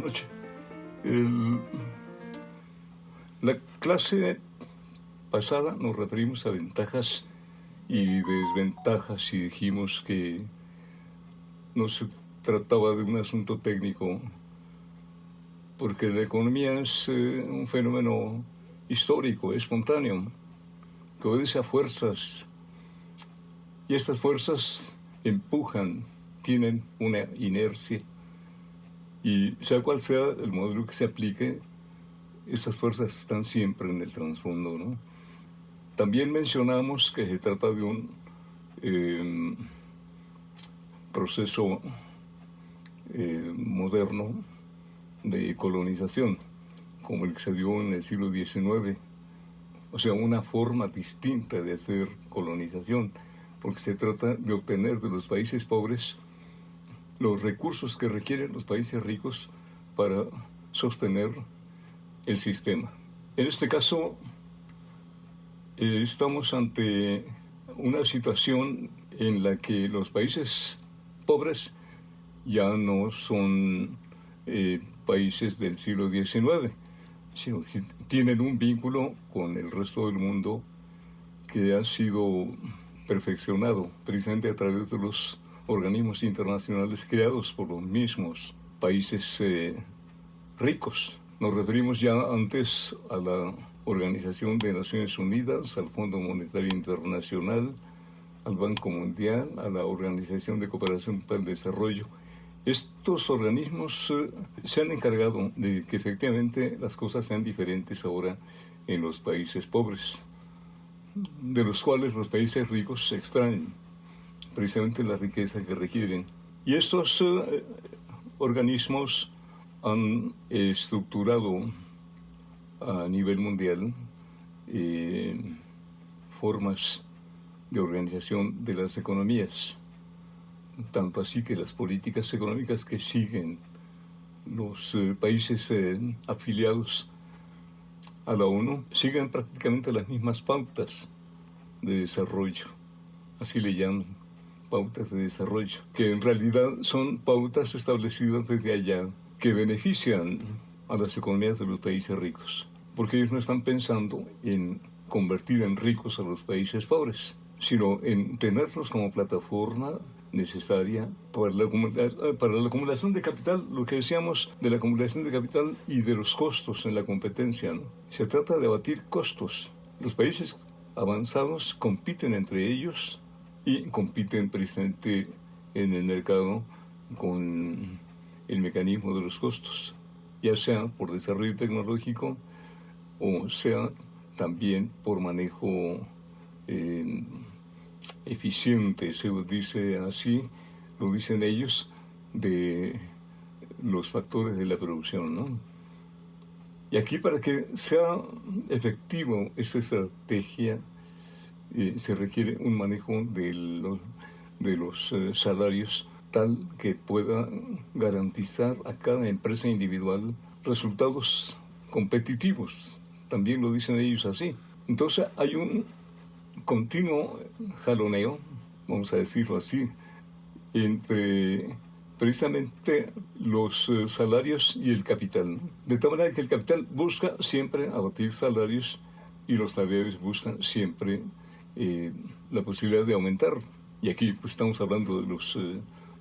noche. La clase pasada nos referimos a ventajas y desventajas y dijimos que no se trataba de un asunto técnico, porque la economía es un fenómeno histórico, espontáneo, que obedece a fuerzas, y estas fuerzas empujan, tienen una inercia, y sea cual sea el modelo que se aplique, estas fuerzas están siempre en el trasfondo, ¿no? También mencionamos que se trata de un proceso moderno de colonización, como el que se dio en el siglo XIX, o sea, una forma distinta de hacer colonización, porque se trata de obtener de los países pobres los recursos que requieren los países ricos para sostener el sistema. En este caso, estamos ante una situación en la que los países pobres ya no son países del siglo XIX, sino que tienen un vínculo con el resto del mundo que ha sido perfeccionado precisamente a través de los organismos internacionales creados por los mismos países ricos. Nos referimos ya antes a la Organización de Naciones Unidas, al Fondo Monetario Internacional, al Banco Mundial, a la Organización de Cooperación para el Desarrollo. Estos organismos se han encargado de que efectivamente las cosas sean diferentes ahora en los países pobres, de los cuales los países ricos extraen precisamente la riqueza que requieren. Y estos organismos han estructurado a nivel mundial formas de organización de las economías, tanto así que las políticas económicas que siguen los países afiliados a la ONU siguen prácticamente las mismas pautas de desarrollo, así le llaman, pautas de desarrollo, que en realidad son pautas establecidas desde allá que benefician a las economías de los países ricos, porque ellos no están pensando en convertir en ricos a los países pobres, sino en tenerlos como plataforma necesaria para la acumulación de capital, lo que decíamos de la acumulación de capital y de los costos en la competencia, ¿no? Se trata de abatir costos. Los países avanzados compiten entre ellos y compiten precisamente en el mercado con el mecanismo de los costos, ya sea por desarrollo tecnológico o sea también por manejo eficiente, se dice así, lo dicen ellos, de los factores de la producción, ¿no? Y aquí, para que sea efectivo esta estrategia, se requiere un manejo de los salarios tal que pueda garantizar a cada empresa individual resultados competitivos. También lo dicen ellos así. Entonces hay un continuo jaloneo, vamos a decirlo así, entre precisamente los salarios y el capital, ¿no? De tal manera que el capital busca siempre abatir salarios y los salarios buscan siempre la posibilidad de aumentar. Y aquí pues estamos hablando de los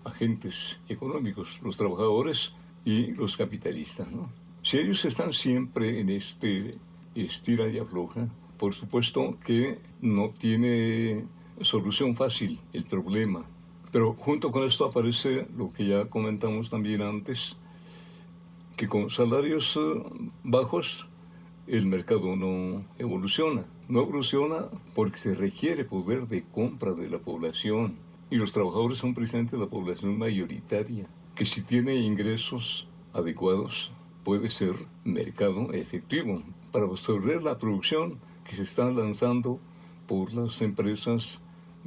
agentes económicos, los trabajadores y los capitalistas, ¿no? Si ellos están siempre en este estira y afloja, por supuesto que no tiene solución fácil el problema. Pero junto con esto aparece lo que ya comentamos también antes, que con salarios bajos el mercado no evoluciona. No evoluciona porque se requiere poder de compra de la población. Y los trabajadores son precisamente la población mayoritaria, que si tiene ingresos adecuados puede ser mercado efectivo para absorber la producción que se está lanzando por las empresas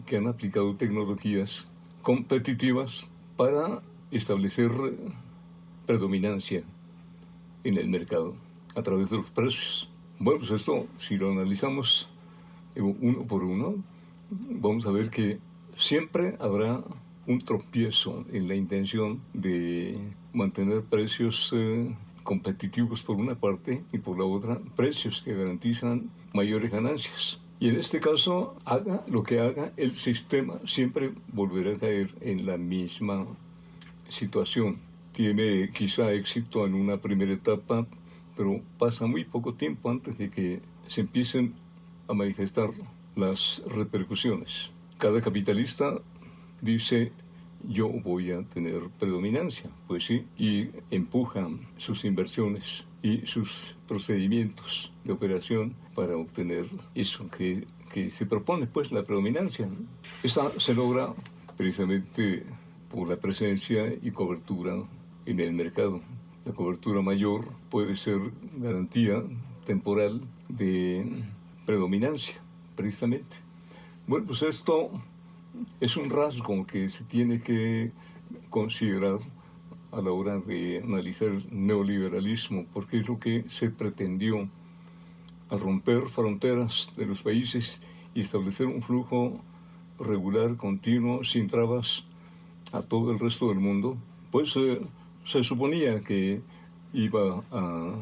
que han aplicado tecnologías competitivas para establecer predominancia en el mercado a través de los precios. Bueno, pues esto, si lo analizamos uno por uno, vamos a ver que siempre habrá un tropiezo en la intención de mantener precios competitivos por una parte y por la otra precios que garantizan mayores ganancias. Y en este caso, haga lo que haga, el sistema siempre volverá a caer en la misma situación. Tiene quizá éxito en una primera etapa, pero pasa muy poco tiempo antes de que se empiecen a manifestar las repercusiones. Cada capitalista dice: yo voy a tener predominancia, pues sí, y empujan sus inversiones y sus procedimientos de operación para obtener eso que se propone, pues la predominancia, ¿no? Esta se logra precisamente por la presencia y cobertura en el mercado. La cobertura mayor puede ser garantía temporal de predominancia, precisamente. Bueno, pues esto es un rasgo que se tiene que considerar a la hora de analizar el neoliberalismo, porque es lo que se pretendió al romper fronteras de los países y establecer un flujo regular, continuo, sin trabas a todo el resto del mundo. Pues se suponía que iba a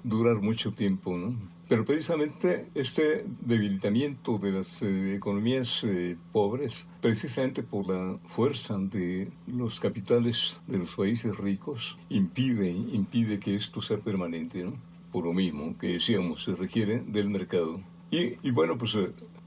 durar mucho tiempo, ¿no? Pero precisamente este debilitamiento de las economías pobres, precisamente por la fuerza de los capitales de los países ricos, impide que esto sea permanente, ¿no? Por lo mismo que decíamos, se requiere del mercado. Y bueno, pues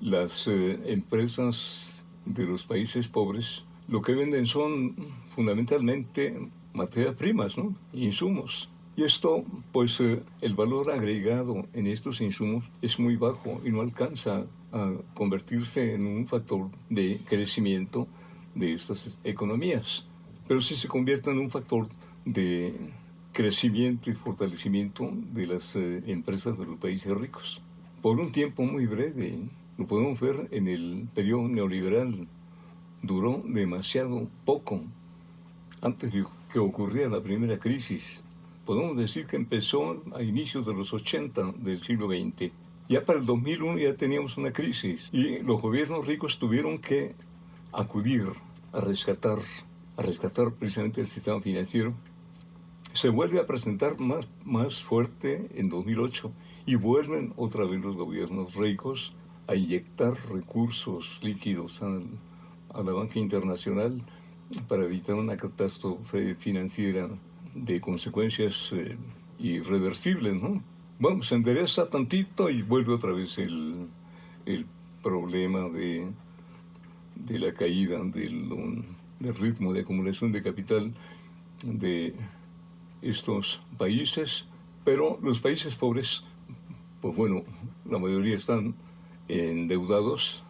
las empresas de los países pobres lo que venden son fundamentalmente materias primas, ¿no? Insumos. Y esto, pues el valor agregado en estos insumos es muy bajo y no alcanza a convertirse en un factor de crecimiento de estas economías. Pero sí se convierte en un factor de crecimiento y fortalecimiento de las empresas de los países ricos. Por un tiempo muy breve, lo podemos ver en el periodo neoliberal, duró demasiado poco antes de que ocurriera la primera crisis. Podemos decir que empezó a inicios de los 80 del siglo XX. Ya para el 2001 ya teníamos una crisis y los gobiernos ricos tuvieron que acudir a rescatar precisamente el sistema financiero. Se vuelve a presentar más fuerte en 2008 y vuelven otra vez los gobiernos ricos a inyectar recursos líquidos a la banca internacional para evitar una catástrofe financiera de consecuencias irreversibles, ¿no? Bueno, se endereza tantito y vuelve otra vez el problema de la caída del ritmo de acumulación de capital de estos países, pero los países pobres, pues bueno, la mayoría están endeudados,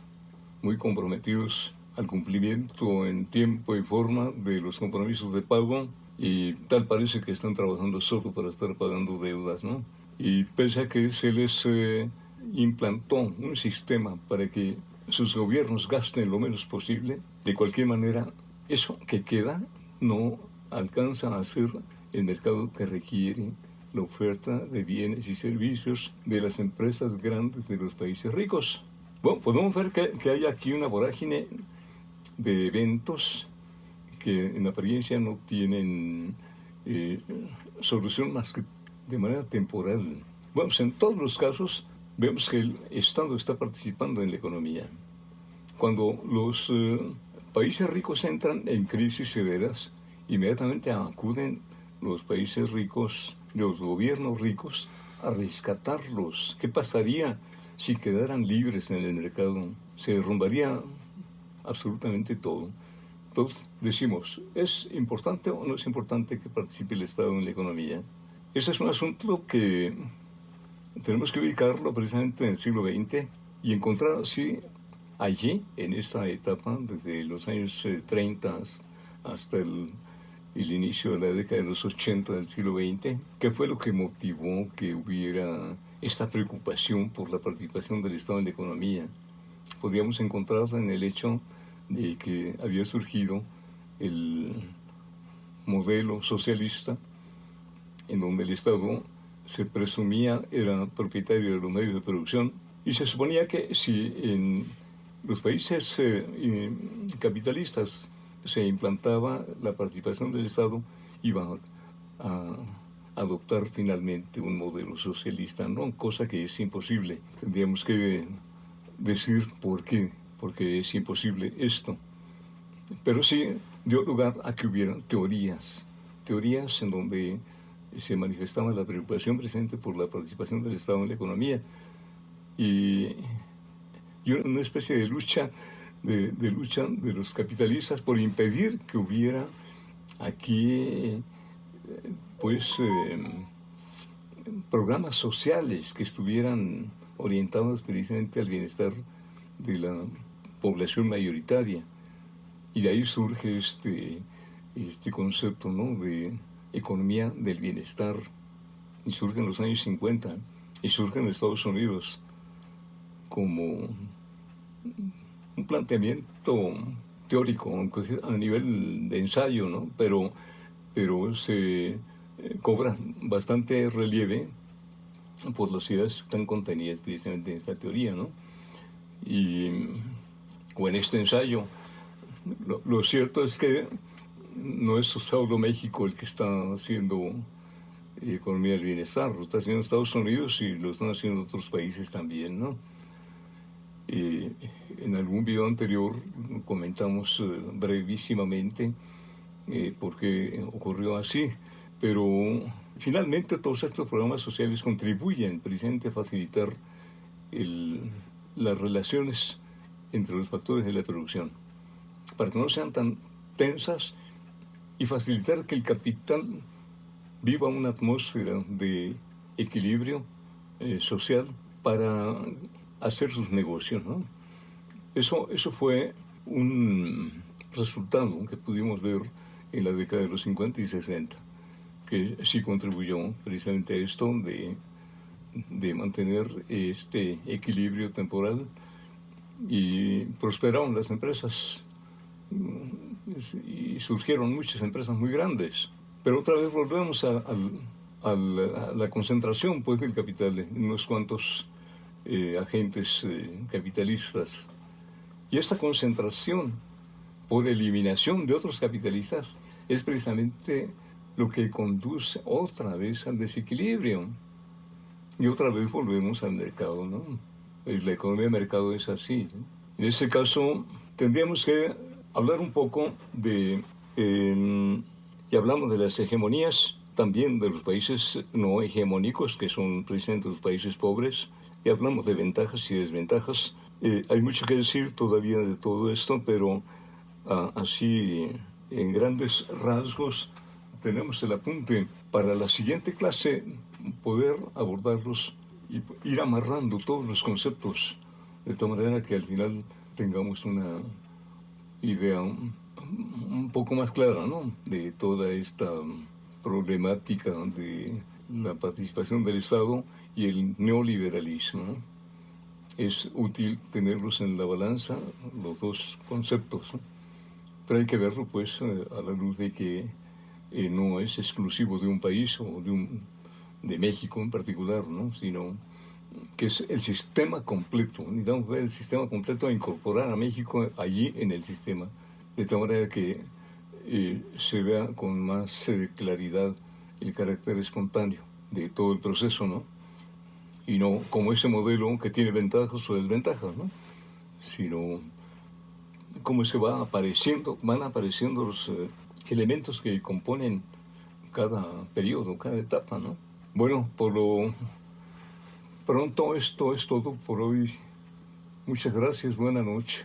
muy comprometidos al cumplimiento en tiempo y forma de los compromisos de pago, y tal parece que están trabajando solo para estar pagando deudas, ¿no? Y pese a que se les implantó un sistema para que sus gobiernos gasten lo menos posible, de cualquier manera, eso que queda no alcanza a ser el mercado que requiere la oferta de bienes y servicios de las empresas grandes de los países ricos. Bueno, podemos ver que hay aquí una vorágine de eventos que en apariencia no tienen solución más que de manera temporal. Bueno, pues en todos los casos vemos que el Estado está participando en la economía. Cuando los países ricos entran en crisis severas, inmediatamente acuden los países ricos, los gobiernos ricos, a rescatarlos. ¿Qué pasaría si quedaran libres en el mercado? Se derrumbaría absolutamente todo. Entonces decimos, ¿es importante o no es importante que participe el Estado en la economía? Ese es un asunto que tenemos que ubicarlo precisamente en el siglo XX y encontrar así allí, en esta etapa, desde los años 30 hasta el inicio de la década de los 80 del siglo XX, ¿qué fue lo que motivó que hubiera esta preocupación por la participación del Estado en la economía? Podríamos encontrarla en el hecho de que había surgido el modelo socialista en donde el Estado se presumía era propietario de los medios de producción y se suponía que si en los países capitalistas se implantaba la participación del Estado, iba a adoptar finalmente un modelo socialista, ¿no? Cosa que es imposible. Tendríamos que decir por qué, porque es imposible esto. Pero sí dio lugar a que hubieran teorías en donde se manifestaba la preocupación presente por la participación del Estado en la economía y una especie de lucha de los capitalistas por impedir que hubiera aquí programas sociales que estuvieran orientados precisamente al bienestar de la población mayoritaria. Y de ahí surge este concepto, ¿no?, de economía del bienestar, y surge en los años 50, y surge en Estados Unidos como un planteamiento teórico, aunque a nivel de ensayo, ¿no?, pero se cobra bastante relieve por las ideas que están contenidas precisamente en esta teoría, ¿no? O en este ensayo. Lo cierto es que no es solo México el que está haciendo economía del bienestar, lo está haciendo Estados Unidos y lo están haciendo otros países también, ¿no? En algún video anterior comentamos brevísimamente por qué ocurrió así, pero finalmente todos estos programas sociales contribuyen precisamente a facilitar las relaciones entre los factores de la producción, para que no sean tan tensas y facilitar que el capital viva una atmósfera de equilibrio social para hacer sus negocios, ¿no? Eso fue un resultado que pudimos ver en la década de los 50 y 60, que sí contribuyó precisamente a esto de mantener este equilibrio temporal, y prosperaron las empresas y surgieron muchas empresas muy grandes. Pero otra vez volvemos a la concentración, pues, del capital en unos cuantos agentes capitalistas. Y esta concentración por eliminación de otros capitalistas es precisamente lo que conduce otra vez al desequilibrio. Y otra vez volvemos al mercado, ¿no? La economía de mercado es así, ¿no? En ese caso, tendríamos que hablar un poco y hablamos de las hegemonías, también de los países no hegemónicos, que son precisamente los países pobres, y hablamos de ventajas y desventajas. Hay mucho que decir todavía de todo esto, pero así, en grandes rasgos, tenemos el apunte para la siguiente clase, poder abordarlos y ir amarrando todos los conceptos, de tal manera que al final tengamos una idea un poco más clara, ¿no?, de toda esta problemática de la participación del Estado y el neoliberalismo. Es útil tenerlos en la balanza, los dos conceptos, ¿no? Pero hay que verlo, pues, a la luz de que no es exclusivo de un país o de México en particular, ¿no?, sino que es el sistema completo. Necesitamos ver el sistema completo e incorporar a México allí en el sistema, de tal manera que se vea con más claridad el carácter espontáneo de todo el proceso, ¿no? Y no como ese modelo que tiene ventajas o desventajas, ¿no?, sino cómo van apareciendo los elementos que componen cada periodo, cada etapa, ¿no? Bueno, por lo pronto esto es todo por hoy. Muchas gracias, buena noche.